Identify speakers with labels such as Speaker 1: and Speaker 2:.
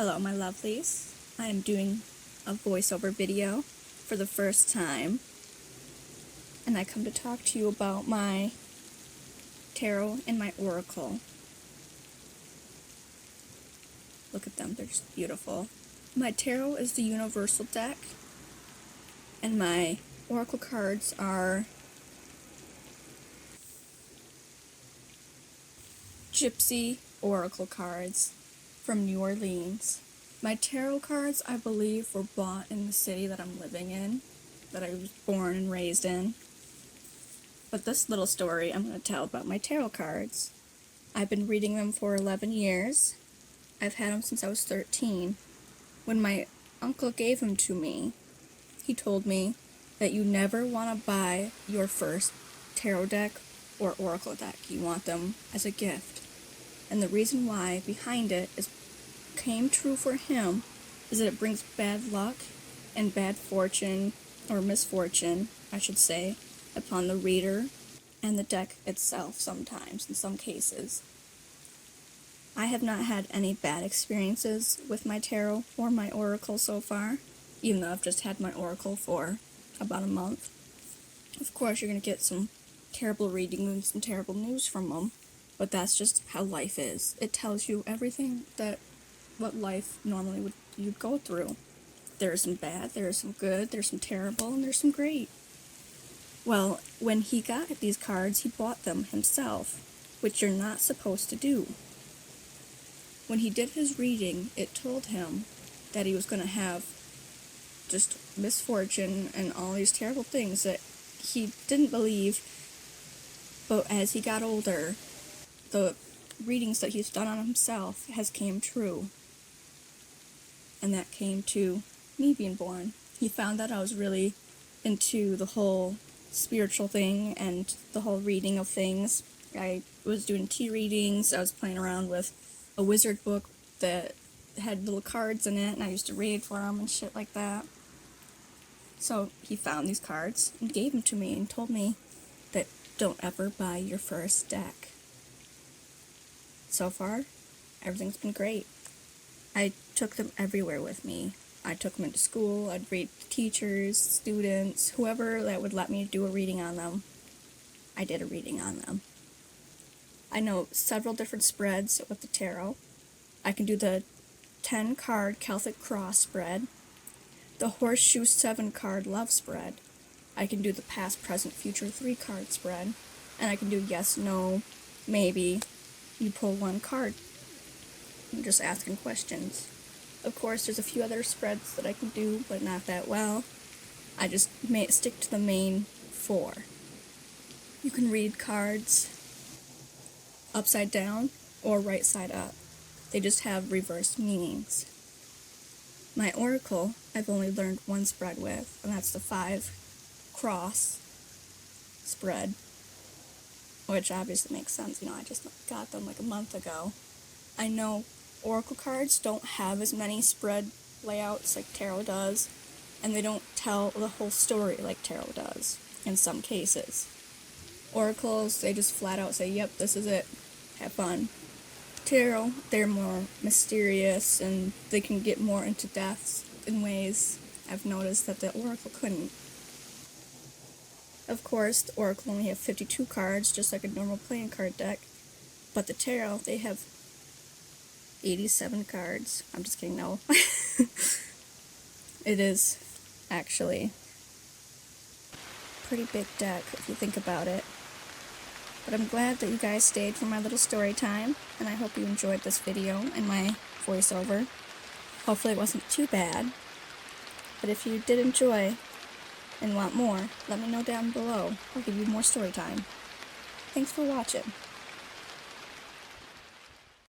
Speaker 1: Hello, my lovelies. I am doing a voiceover video for the first time, and I come to talk to you about my tarot and my oracle. Look at them, they're just beautiful. My tarot is the universal deck, and my oracle cards are Gypsy oracle cards from New Orleans. My tarot cards, I believe, were bought in the city that I'm living in, that I was born and raised in. But this little story I'm going to tell about my tarot cards. I've been reading them for 11 years. I've had them since I was 13. When my uncle gave them to me, he told me that you never want to buy your first tarot deck or oracle deck. You want them as a gift. And the reason why behind it came true for him is that it brings bad luck and bad fortune, or misfortune, I should say, upon the reader and the deck itself sometimes, in some cases. I have not had any bad experiences with my tarot or my oracle so far, even though I've just had my oracle for about a month. Of course, you're going to get some terrible readings and some terrible news from them, but that's just how life is. It tells you everything what life normally you'd go through. There's some bad, there's some good, there's some terrible, and there's some great. Well, when he got these cards, he bought them himself, which you're not supposed to do. When he did his reading, it told him that he was going to have just misfortune and all these terrible things that he didn't believe, but as he got older, the readings that he's done on himself has came true. And that came to me being born. He found that I was really into the whole spiritual thing and the whole reading of things. I was doing tea readings, I was playing around with a wizard book that had little cards in it, and I used to read for him and shit like that. So he found these cards and gave them to me and told me that don't ever buy your first deck. So far, everything's been great. I took them everywhere with me. I took them into school, I'd read to teachers, students, whoever that would let me do a reading on them. I did a reading on them. I know several different spreads with the tarot. I can do the 10-card Celtic Cross spread, the Horseshoe 7-card Love spread. I can do the Past, Present, Future 3-card spread, and I can do yes, no, maybe. You pull one card. I'm just asking questions. Of course, there's a few other spreads that I can do, but not that well. I just stick to the main 4. You can read cards upside down or right side up. They just have reversed meanings. My oracle, I've only learned one spread with, and that's the 5-cross spread, which obviously makes sense. I just got them like a month ago. I know oracle cards don't have as many spread layouts like tarot does, and they don't tell the whole story like tarot does in some cases. Oracles, they just flat out say, yep, this is it, have fun. Tarot, they're more mysterious, and they can get more into depths in ways I've noticed that the oracle couldn't. Of course, the oracle only have 52 cards, just like a normal playing card deck, but the tarot, they have 87 cards. I'm just kidding, no. It is actually a pretty big deck if you think about it. But I'm glad that you guys stayed for my little story time, and I hope you enjoyed this video and my voiceover. Hopefully it wasn't too bad, but if you did enjoy and want more, let me know down below. I'll give you more story time. Thanks for watching.